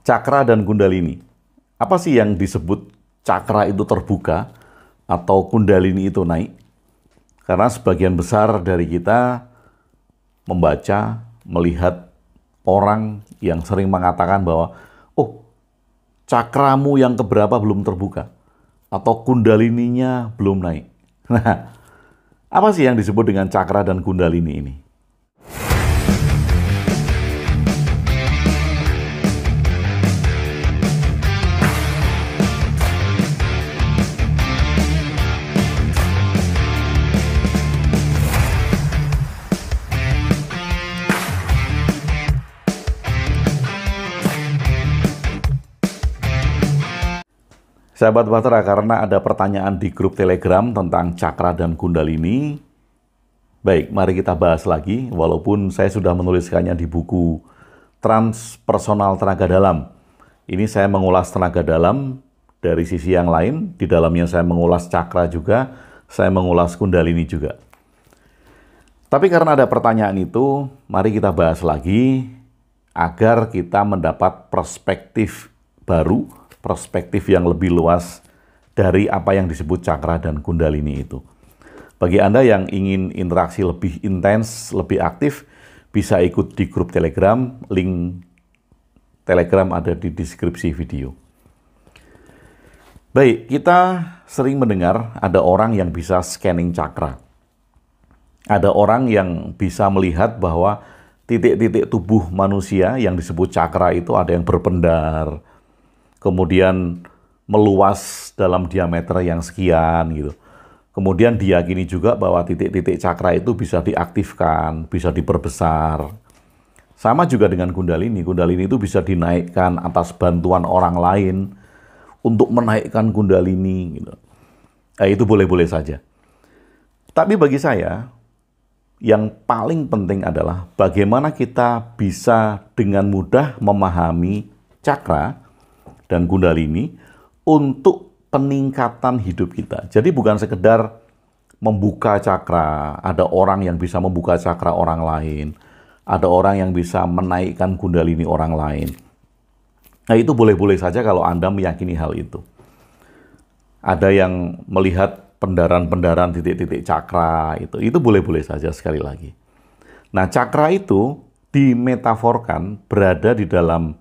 Cakra dan Kundalini. Apa sih yang disebut cakra itu terbuka atau Kundalini itu naik? Karena sebagian besar dari kita membaca, melihat orang yang sering mengatakan bahwa, oh, cakramu yang keberapa belum terbuka, atau Kundalininya belum naik. Nah, apa sih yang disebut dengan cakra dan Kundalini ini? Sahabat Bahtera, karena ada pertanyaan di grup Telegram tentang cakra dan Kundalini, baik, mari kita bahas lagi, walaupun saya sudah menuliskannya di buku Transpersonal Tenaga Dalam. Ini saya mengulas tenaga dalam dari sisi yang lain, di dalamnya saya mengulas cakra juga, saya mengulas Kundalini juga. Tapi karena ada pertanyaan itu, mari kita bahas lagi, agar kita mendapat perspektif baru, perspektif yang lebih luas dari apa yang disebut cakra dan Kundalini itu. Bagi Anda yang ingin interaksi lebih intens, lebih aktif, bisa ikut di grup Telegram, link Telegram ada di deskripsi video. Baik, kita sering mendengar ada orang yang bisa scanning cakra. Ada orang yang bisa melihat bahwa titik-titik tubuh manusia yang disebut cakra itu ada yang berpendar, kemudian meluas dalam diameter yang sekian gitu. Kemudian diyakini juga bahwa titik-titik cakra itu bisa diaktifkan, bisa diperbesar. Sama juga dengan Kundalini. Kundalini itu bisa dinaikkan atas bantuan orang lain untuk menaikkan Kundalini gitu. Itu boleh-boleh saja. Tapi bagi saya, yang paling penting adalah bagaimana kita bisa dengan mudah memahami cakra dan Kundalini untuk peningkatan hidup kita. Jadi bukan sekedar membuka cakra, ada orang yang bisa membuka cakra orang lain, ada orang yang bisa menaikkan Kundalini orang lain. Nah, itu boleh-boleh saja kalau Anda meyakini hal itu. Ada yang melihat pendaran-pendaran titik-titik cakra, itu boleh-boleh saja sekali lagi. Nah, cakra itu dimetaforkan berada di dalam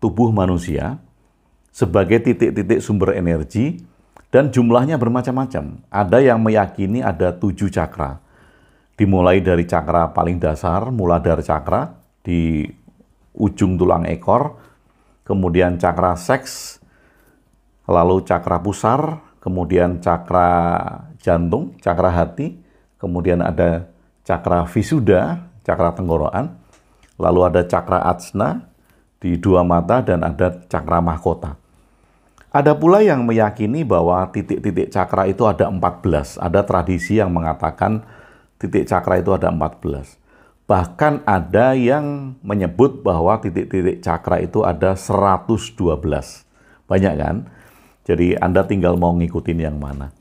tubuh manusia sebagai titik-titik sumber energi, dan jumlahnya bermacam-macam. Ada yang meyakini ada 7 cakra. Dimulai dari cakra paling dasar, Muladhara cakra, di ujung tulang ekor, kemudian cakra seks, lalu cakra pusar, kemudian cakra jantung, cakra hati, kemudian ada cakra visuddha, cakra tenggorokan, lalu ada cakra ajna di 2 mata, dan ada cakra mahkota. Ada pula yang meyakini bahwa titik-titik cakra itu ada 14. Ada tradisi yang mengatakan titik cakra itu ada 14. Bahkan ada yang menyebut bahwa titik-titik cakra itu ada 112. Banyak kan? Jadi Anda tinggal mau ngikutin yang mana.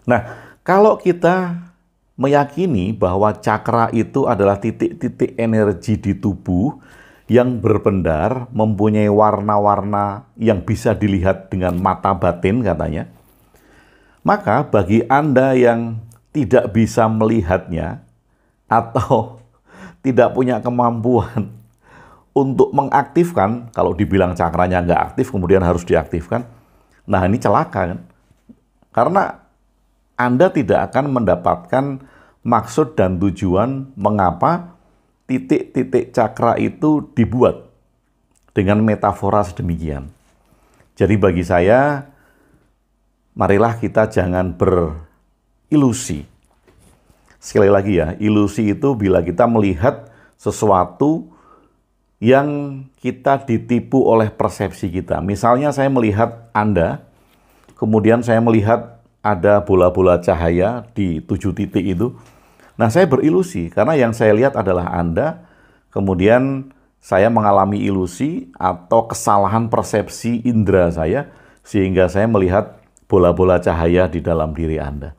Nah, kalau kita meyakini bahwa cakra itu adalah titik-titik energi di tubuh yang berpendar, mempunyai warna-warna yang bisa dilihat dengan mata batin katanya, maka bagi Anda yang tidak bisa melihatnya atau tidak punya kemampuan untuk mengaktifkan, kalau dibilang cakranya nggak aktif kemudian harus diaktifkan, nah ini celaka kan? Karena Anda tidak akan mendapatkan maksud dan tujuan mengapa titik-titik cakra itu dibuat dengan metafora sedemikian. Jadi bagi saya, marilah kita jangan berilusi. Sekali lagi ya, ilusi itu bila kita melihat sesuatu yang kita ditipu oleh persepsi kita. Misalnya saya melihat Anda, kemudian saya melihat ada bola-bola cahaya di 7 titik itu. Nah, saya berilusi karena yang saya lihat adalah Anda, kemudian saya mengalami ilusi atau kesalahan persepsi indera saya, sehingga saya melihat bola-bola cahaya di dalam diri Anda.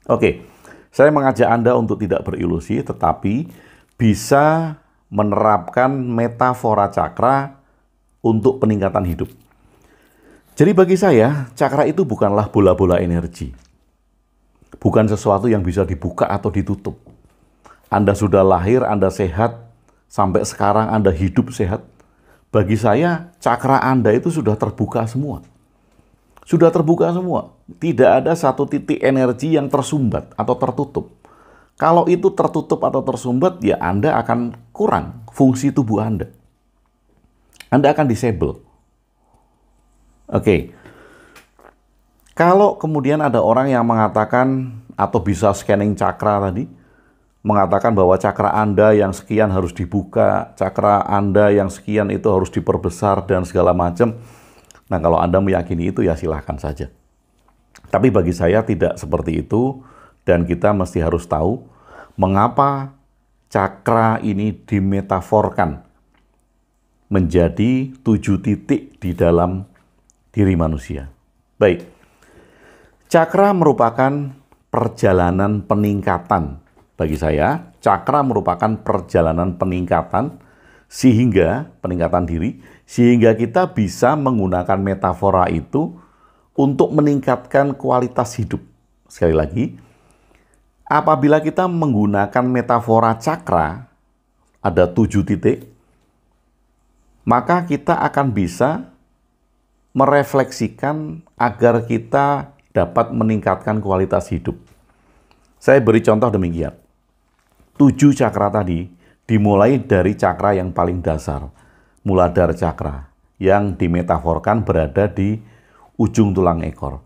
Oke, saya mengajak Anda untuk tidak berilusi, tetapi bisa menerapkan metafora cakra untuk peningkatan hidup. Jadi bagi saya, cakra itu bukanlah bola-bola energi. Bukan sesuatu yang bisa dibuka atau ditutup. Anda sudah lahir, Anda sehat, sampai sekarang Anda hidup sehat. Bagi saya, cakra Anda itu sudah terbuka semua. Sudah terbuka semua. Tidak ada satu titik energi yang tersumbat atau tertutup. Kalau itu tertutup atau tersumbat, ya Anda akan kurang fungsi tubuh Anda. Anda akan disable. Oke. Kalau kemudian ada orang yang mengatakan atau bisa scanning cakra tadi, mengatakan bahwa cakra Anda yang sekian harus dibuka, cakra Anda yang sekian itu harus diperbesar dan segala macam. Nah, kalau Anda meyakini itu ya silahkan saja. Tapi bagi saya tidak seperti itu, dan kita mesti harus tahu mengapa cakra ini dimetaforkan menjadi 7 titik di dalam diri manusia. Baik. Cakra merupakan perjalanan peningkatan. Bagi saya, cakra merupakan perjalanan peningkatan sehingga peningkatan diri, sehingga kita bisa menggunakan metafora itu untuk meningkatkan kualitas hidup. Sekali lagi, apabila kita menggunakan metafora cakra, ada 7 titik, maka kita akan bisa merefleksikan agar kita dapat meningkatkan kualitas hidup. Saya beri contoh demikian. 7 cakra tadi dimulai dari cakra yang paling dasar, Muladhara cakra, yang dimetaforkan berada di ujung tulang ekor.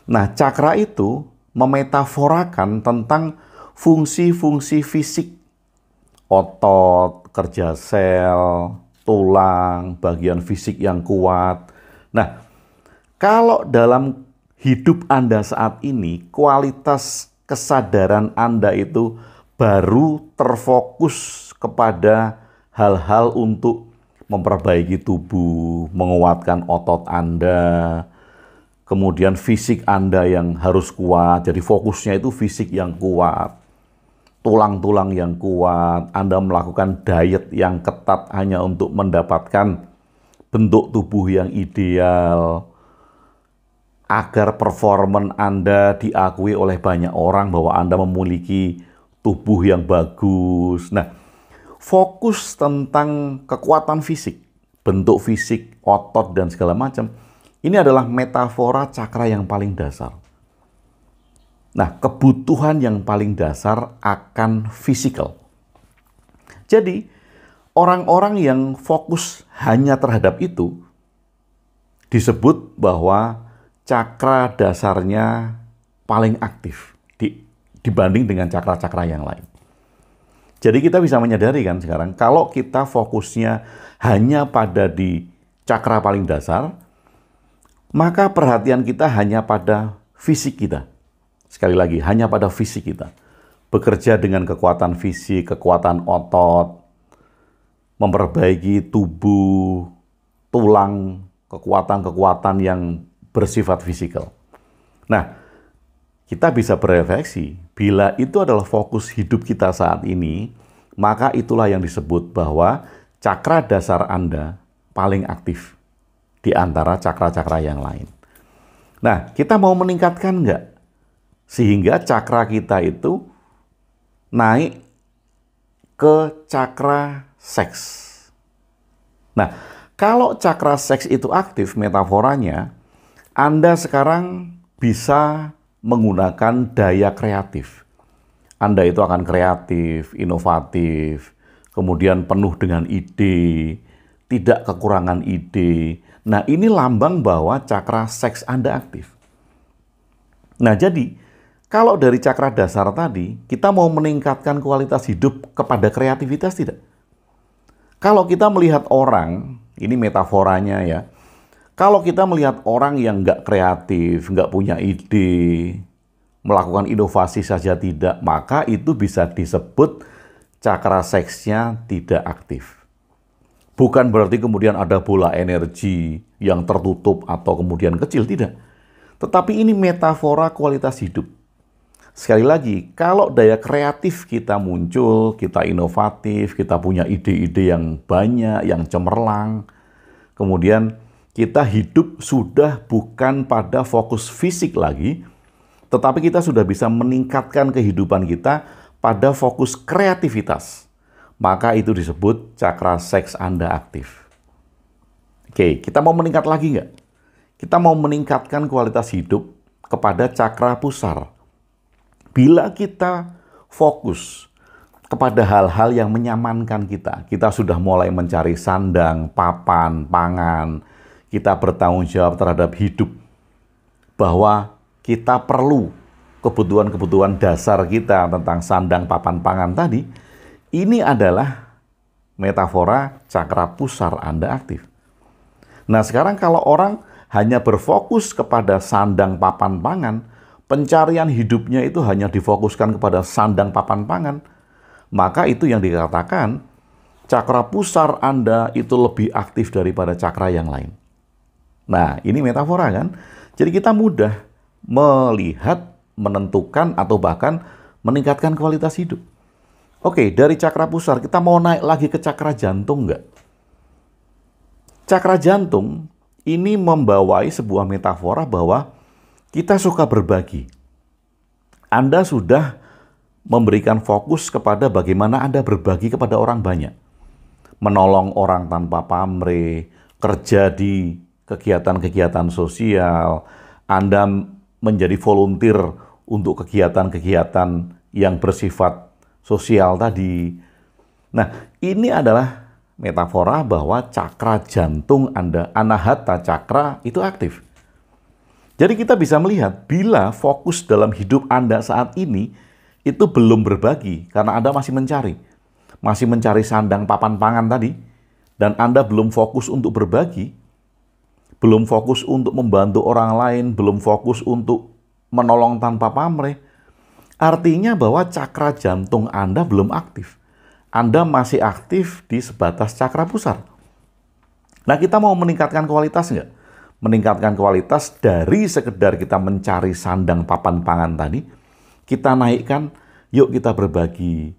Nah, cakra itu memetaforakan tentang fungsi-fungsi fisik, otot, kerja sel, tulang, bagian fisik yang kuat. Nah, kalau dalam hidup Anda saat ini, kualitas kesadaran Anda itu baru terfokus kepada hal-hal untuk memperbaiki tubuh, menguatkan otot Anda, kemudian fisik Anda yang harus kuat, jadi fokusnya itu fisik yang kuat, tulang-tulang yang kuat, Anda melakukan diet yang ketat hanya untuk mendapatkan bentuk tubuh yang ideal, agar performan Anda diakui oleh banyak orang bahwa Anda memiliki tubuh yang bagus. Nah, fokus tentang kekuatan fisik, bentuk fisik, otot, dan segala macam, ini adalah metafora cakra yang paling dasar. Nah, kebutuhan yang paling dasar akan fisikal. Jadi, orang-orang yang fokus hanya terhadap itu disebut bahwa cakra dasarnya paling aktif dibanding dengan cakra-cakra yang lain. Jadi kita bisa menyadari kan sekarang, kalau kita fokusnya hanya pada di cakra paling dasar, maka perhatian kita hanya pada fisik kita. Sekali lagi, hanya pada fisik kita. Bekerja dengan kekuatan fisik, kekuatan otot, memperbaiki tubuh, tulang, kekuatan-kekuatan yang bersifat fisikal. Nah, kita bisa berefleksi, bila itu adalah fokus hidup kita saat ini, maka itulah yang disebut bahwa cakra dasar Anda paling aktif di antara cakra-cakra yang lain. Nah, kita mau meningkatkan nggak? Sehingga cakra kita itu naik ke cakra seks. Nah, kalau cakra seks itu aktif, metaforanya, Anda sekarang bisa menggunakan daya kreatif. Anda itu akan kreatif, inovatif, kemudian penuh dengan ide, tidak kekurangan ide. Nah, ini lambang bahwa cakra seks Anda aktif. Nah, jadi kalau dari cakra dasar tadi, kita mau meningkatkan kualitas hidup kepada kreativitas tidak? Kalau kita melihat orang, ini metaforanya ya, kalau kita melihat orang yang nggak kreatif, nggak punya ide, melakukan inovasi saja tidak, maka itu bisa disebut cakra seksnya tidak aktif. Bukan berarti kemudian ada bola energi yang tertutup atau kemudian kecil, tidak. Tetapi ini metafora kualitas hidup. Sekali lagi, kalau daya kreatif kita muncul, kita inovatif, kita punya ide-ide yang banyak, yang cemerlang, Kemudian kita hidup sudah bukan pada fokus fisik lagi, tetapi kita sudah bisa meningkatkan kehidupan kita pada fokus kreativitas. Maka itu disebut cakra seks Anda aktif. Oke, kita mau meningkat lagi nggak? Kita mau meningkatkan kualitas hidup kepada cakra pusar. Bila kita fokus kepada hal-hal yang menyamankan kita sudah mulai mencari sandang, papan, pangan, kita bertanggung jawab terhadap hidup, bahwa kita perlu kebutuhan-kebutuhan dasar kita tentang sandang, papan, pangan tadi. Ini adalah metafora cakra pusar Anda aktif. Nah, sekarang kalau orang hanya berfokus kepada sandang, papan, pangan, pencarian hidupnya itu hanya difokuskan kepada sandang, papan, pangan, maka itu yang dikatakan cakra pusar Anda itu lebih aktif daripada cakra yang lain. Nah, ini metafora kan? Jadi kita mudah melihat, menentukan, atau bahkan meningkatkan kualitas hidup. Oke, dari cakra pusar kita mau naik lagi ke cakra jantung nggak? Cakra jantung ini membawai sebuah metafora bahwa kita suka berbagi. Anda sudah memberikan fokus kepada bagaimana Anda berbagi kepada orang banyak. Menolong orang tanpa pamrih, kerja di kegiatan-kegiatan sosial, Anda menjadi volunteer untuk kegiatan-kegiatan yang bersifat sosial tadi. Nah, ini adalah metafora bahwa cakra jantung Anda, anahata cakra, itu aktif. Jadi kita bisa melihat bila fokus dalam hidup Anda saat ini itu belum berbagi karena Anda masih mencari sandang, papan, pangan tadi, dan Anda belum fokus untuk berbagi, belum fokus untuk membantu orang lain, belum fokus untuk menolong tanpa pamrih, artinya bahwa cakra jantung Anda belum aktif. Anda masih aktif di sebatas cakra pusar. Nah, kita mau meningkatkan kualitas nggak? Meningkatkan kualitas dari sekedar kita mencari sandang, papan, pangan tadi, kita naikkan, yuk kita berbagi.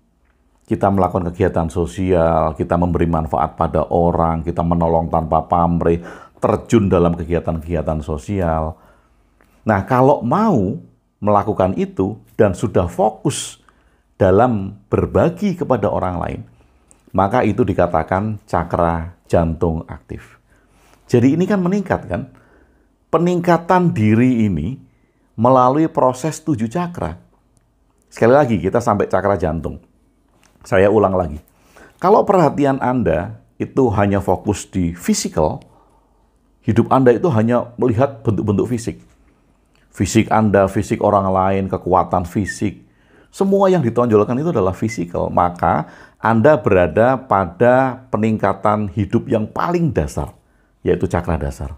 Kita melakukan kegiatan sosial, kita memberi manfaat pada orang, kita menolong tanpa pamrih, terjun dalam kegiatan-kegiatan sosial. Nah, kalau mau melakukan itu dan sudah fokus dalam berbagi kepada orang lain, maka itu dikatakan cakra jantung aktif. Jadi ini kan meningkat kan? Peningkatan diri ini melalui proses 7 cakra. Sekali lagi kita sampai cakra jantung. Saya ulang lagi. Kalau perhatian Anda itu hanya fokus di fisikal, hidup Anda itu hanya melihat bentuk-bentuk fisik. Fisik Anda, fisik orang lain, kekuatan fisik, semua yang ditonjolkan itu adalah fisikal. Maka Anda berada pada peningkatan hidup yang paling dasar, yaitu cakra dasar.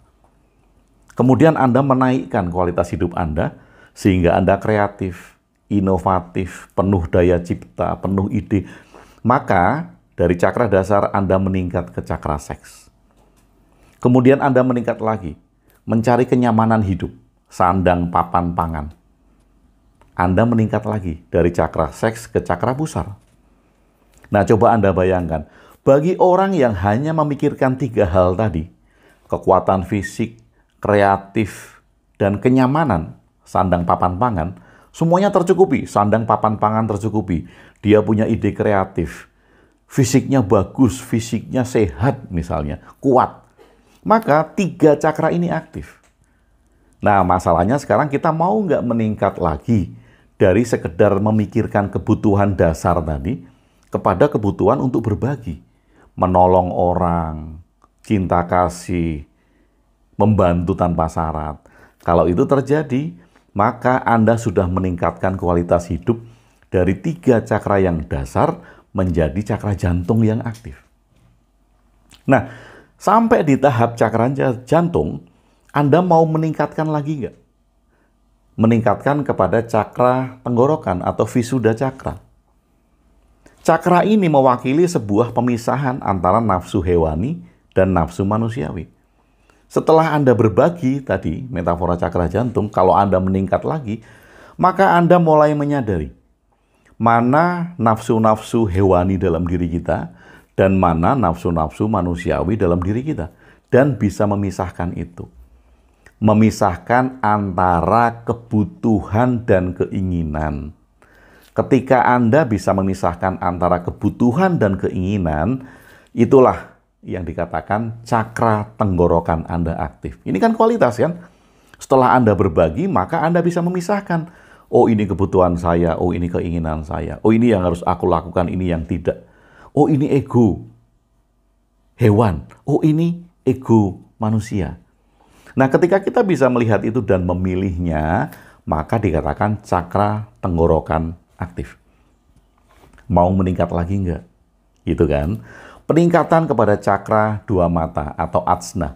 Kemudian Anda menaikkan kualitas hidup Anda sehingga Anda kreatif, inovatif, penuh daya cipta, penuh ide. Maka dari cakra dasar Anda meningkat ke cakra seks. Kemudian Anda meningkat lagi, mencari kenyamanan hidup, sandang, papan, pangan. Anda meningkat lagi dari cakra seks ke cakra pusar. Nah, coba Anda bayangkan, bagi orang yang hanya memikirkan 3 hal tadi, kekuatan fisik, kreatif, dan kenyamanan, sandang, papan, pangan, semuanya tercukupi, sandang, papan, pangan tercukupi. Dia punya ide kreatif, fisiknya bagus, fisiknya sehat misalnya, kuat. Maka 3 cakra ini aktif. Nah, masalahnya sekarang kita mau nggak meningkat lagi dari sekedar memikirkan kebutuhan dasar tadi kepada kebutuhan untuk berbagi, menolong orang, cinta kasih, membantu tanpa syarat. Kalau itu terjadi, maka Anda sudah meningkatkan kualitas hidup dari 3 cakra yang dasar menjadi cakra jantung yang aktif. Nah, sampai di tahap cakra jantung, Anda mau meningkatkan lagi nggak? Meningkatkan kepada cakra tenggorokan atau visuddha cakra. Cakra ini mewakili sebuah pemisahan antara nafsu hewani dan nafsu manusiawi. Setelah Anda berbagi tadi, metafora cakra jantung, kalau Anda meningkat lagi, maka Anda mulai menyadari mana nafsu-nafsu hewani dalam diri kita dan mana nafsu-nafsu manusiawi dalam diri kita. dan bisa memisahkan itu. Memisahkan antara kebutuhan dan keinginan. Ketika Anda bisa memisahkan antara kebutuhan dan keinginan, itulah yang dikatakan cakra tenggorokan Anda aktif. Ini kan kualitas kan? Setelah Anda berbagi, maka Anda bisa memisahkan. Oh, ini kebutuhan saya, oh ini keinginan saya, oh ini yang harus aku lakukan, ini yang tidak. Oh, ini ego hewan, oh ini ego manusia. Nah, ketika kita bisa melihat itu dan memilihnya, maka dikatakan cakra tenggorokan aktif. Mau meningkat lagi enggak? Gitu kan? Peningkatan kepada cakra dua mata atau ajna.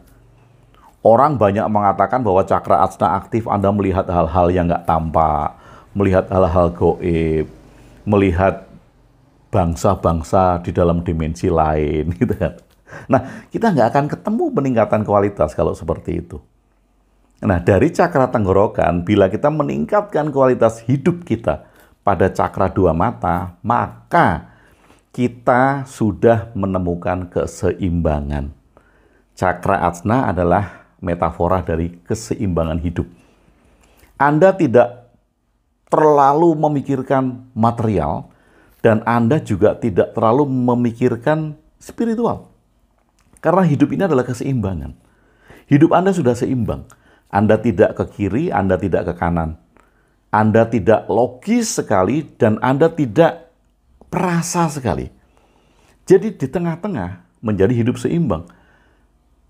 Orang banyak mengatakan bahwa cakra ajna aktif Anda melihat hal-hal yang enggak tampak, melihat hal-hal gaib, melihat bangsa-bangsa di dalam dimensi lain, gitu kan. Nah, kita nggak akan ketemu peningkatan kualitas kalau seperti itu. Nah, dari cakra tenggorokan, bila kita meningkatkan kualitas hidup kita pada cakra dua mata, maka kita sudah menemukan keseimbangan. Cakra ajna adalah metafora dari keseimbangan hidup. Anda tidak terlalu memikirkan material, dan Anda juga tidak terlalu memikirkan spiritual. Karena hidup ini adalah keseimbangan. Hidup Anda sudah seimbang. Anda tidak ke kiri, Anda tidak ke kanan. Anda tidak logis sekali, dan Anda tidak perasa sekali. Jadi di tengah-tengah menjadi hidup seimbang.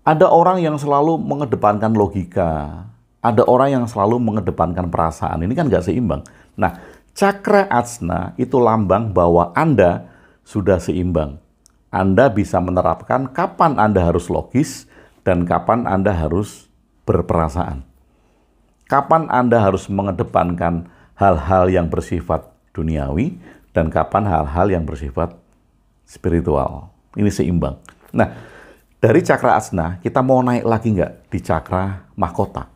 Ada orang yang selalu mengedepankan logika. Ada orang yang selalu mengedepankan perasaan. Ini kan nggak seimbang. Nah, cakra ajna itu lambang bahwa Anda sudah seimbang. Anda bisa menerapkan kapan Anda harus logis dan kapan Anda harus berperasaan. Kapan Anda harus mengedepankan hal-hal yang bersifat duniawi dan kapan hal-hal yang bersifat spiritual. Ini seimbang. Nah, dari cakra ajna kita mau naik lagi nggak di cakra mahkota?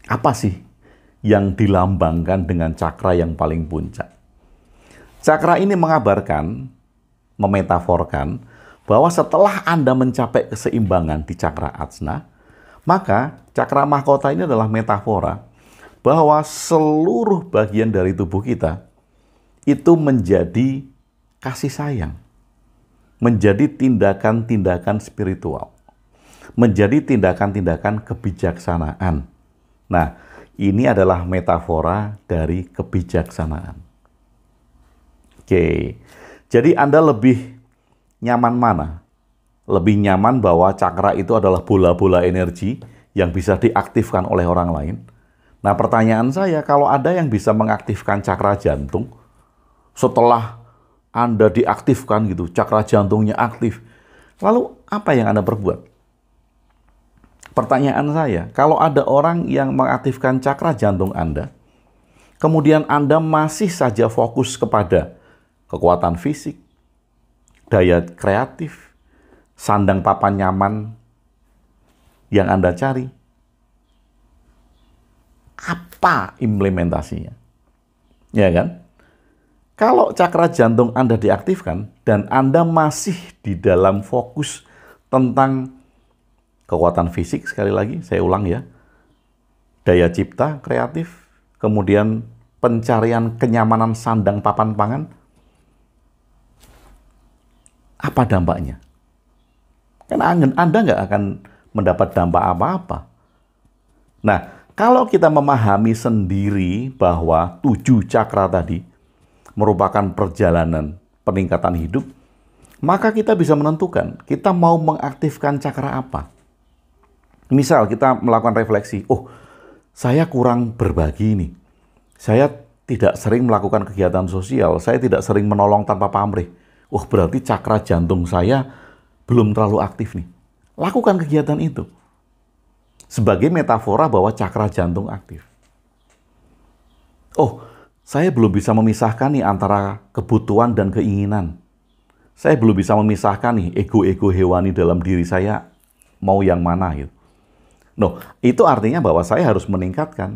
Apa sih yang dilambangkan dengan cakra yang paling puncak? Cakra ini mengabarkan, memetaforkan, bahwa setelah Anda mencapai keseimbangan di cakra ajna, maka cakra mahkota ini adalah metafora bahwa seluruh bagian dari tubuh kita itu menjadi kasih sayang, menjadi tindakan-tindakan spiritual, menjadi tindakan-tindakan kebijaksanaan. Nah, ini adalah metafora dari kebijaksanaan. Oke, jadi Anda lebih nyaman mana? Lebih nyaman bahwa cakra itu adalah bola-bola energi yang bisa diaktifkan oleh orang lain? Nah, pertanyaan saya, kalau ada yang bisa mengaktifkan cakra jantung, setelah Anda diaktifkan gitu, cakra jantungnya aktif, lalu apa yang Anda perbuat? Pertanyaan saya, kalau ada orang yang mengaktifkan cakra jantung Anda, kemudian Anda masih saja fokus kepada kekuatan fisik, daya kreatif, sandang papan nyaman yang Anda cari, apa implementasinya? Ya kan? Kalau cakra jantung Anda diaktifkan dan Anda masih di dalam fokus tentang kekuatan fisik, sekali lagi saya ulang ya, daya cipta, kreatif, kemudian pencarian kenyamanan sandang papan pangan, apa dampaknya? Karena Anda nggak akan mendapat dampak apa-apa. Nah, kalau kita memahami sendiri bahwa 7 cakra tadi merupakan perjalanan peningkatan hidup, maka kita bisa menentukan kita mau mengaktifkan cakra apa. Misal kita melakukan refleksi, oh saya kurang berbagi nih, saya tidak sering melakukan kegiatan sosial, saya tidak sering menolong tanpa pamrih. Oh berarti cakra jantung saya belum terlalu aktif nih. Lakukan kegiatan itu sebagai metafora bahwa cakra jantung aktif. Oh, saya belum bisa memisahkan nih antara kebutuhan dan keinginan. Saya belum bisa memisahkan nih ego-ego hewani dalam diri saya mau yang mana gitu. No, itu artinya bahwa saya harus meningkatkan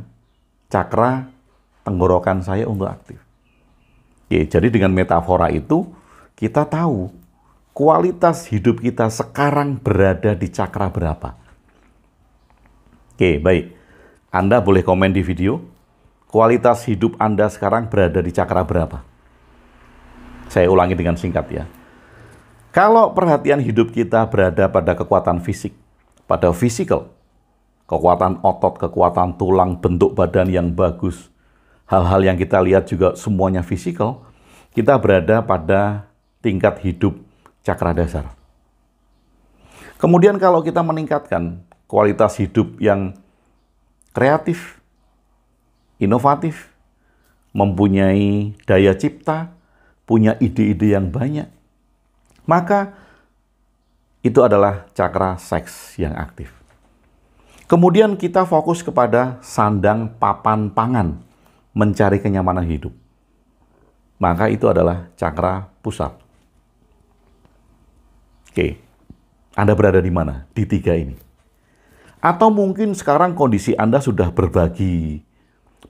cakra tenggorokan saya untuk aktif. Oke, jadi dengan metafora itu kita tahu kualitas hidup kita sekarang berada di cakra berapa? Oke, baik. Anda boleh komen di video, kualitas hidup Anda sekarang berada di cakra berapa? Saya ulangi dengan singkat ya. Kalau perhatian hidup kita berada pada kekuatan fisik, pada physical, kekuatan otot, kekuatan tulang, bentuk badan yang bagus, hal-hal yang kita lihat juga semuanya physical, kita berada pada tingkat hidup cakra dasar. Kemudian kalau kita meningkatkan kualitas hidup yang kreatif, inovatif, mempunyai daya cipta, punya ide-ide yang banyak, maka itu adalah cakra seks yang aktif. Kemudian kita fokus kepada sandang papan pangan, mencari kenyamanan hidup. Maka itu adalah cakra pusat. Oke, Anda berada di mana? Di 3 ini. Atau mungkin sekarang kondisi Anda sudah berbagi,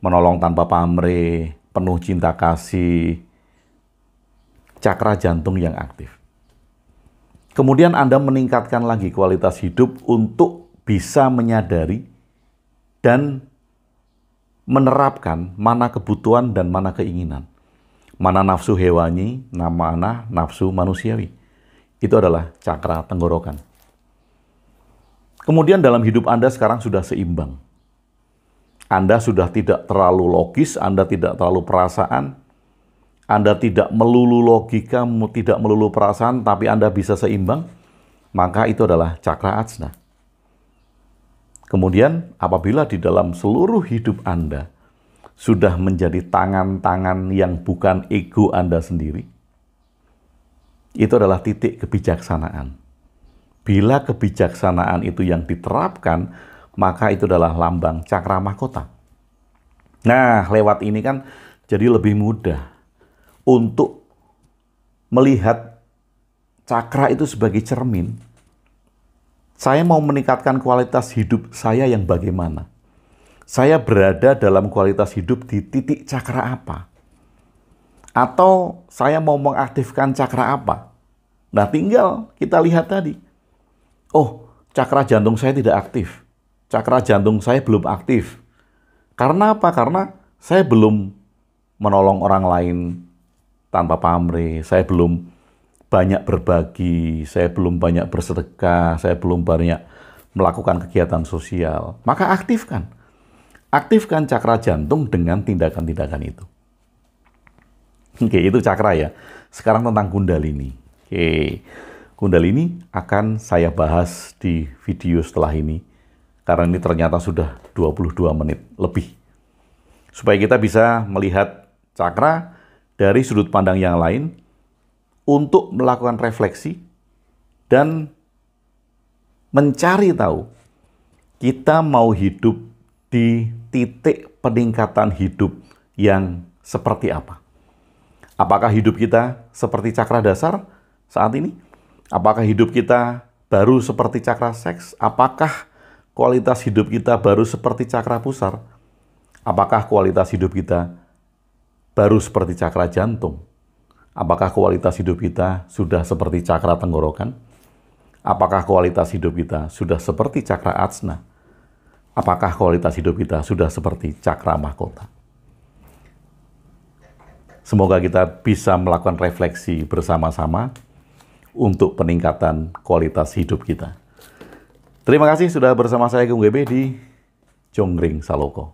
menolong tanpa pamrih, penuh cinta kasih, cakra jantung yang aktif. Kemudian Anda meningkatkan lagi kualitas hidup untuk bisa menyadari dan menerapkan mana kebutuhan dan mana keinginan. Mana nafsu hewani, mana nafsu manusiawi. Itu adalah cakra tenggorokan. Kemudian dalam hidup Anda sekarang sudah seimbang. Anda sudah tidak terlalu logis, Anda tidak terlalu perasaan, Anda tidak melulu logika, tidak melulu perasaan, tapi Anda bisa seimbang, maka itu adalah cakra ajna. Kemudian apabila di dalam seluruh hidup Anda sudah menjadi tangan-tangan yang bukan ego Anda sendiri, itu adalah titik kebijaksanaan. Bila kebijaksanaan itu yang diterapkan, maka itu adalah lambang cakra mahkota. Nah, lewat ini kan jadi lebih mudah untuk melihat cakra itu sebagai cermin. Saya mau meningkatkan kualitas hidup saya yang bagaimana? Saya berada dalam kualitas hidup di titik cakra apa? Atau saya mau mengaktifkan cakra apa? Nah, tinggal kita lihat tadi. Oh, cakra jantung saya tidak aktif. Cakra jantung saya belum aktif. Karena apa? Karena saya belum menolong orang lain tanpa pamrih. Saya belum banyak berbagi. Saya belum banyak bersedekah. Saya belum banyak melakukan kegiatan sosial. Maka aktifkan. Aktifkan cakra jantung dengan tindakan-tindakan itu. Oke, itu cakra ya. Sekarang tentang Kundalini. Oke, Kundalini akan saya bahas di video setelah ini. Karena ini ternyata sudah 22 menit lebih. Supaya kita bisa melihat cakra dari sudut pandang yang lain untuk melakukan refleksi dan mencari tahu kita mau hidup di titik peningkatan hidup yang seperti apa. Apakah hidup kita seperti cakra dasar saat ini? Apakah hidup kita baru seperti cakra seks? Apakah kualitas hidup kita baru seperti cakra pusar? Apakah kualitas hidup kita baru seperti cakra jantung? Apakah kualitas hidup kita sudah seperti cakra tenggorokan? Apakah kualitas hidup kita sudah seperti cakra ajna? Apakah kualitas hidup kita sudah seperti cakra mahkota? Semoga kita bisa melakukan refleksi bersama-sama untuk peningkatan kualitas hidup kita. Terima kasih sudah bersama saya Gung Gebe di Jonggring Saloko.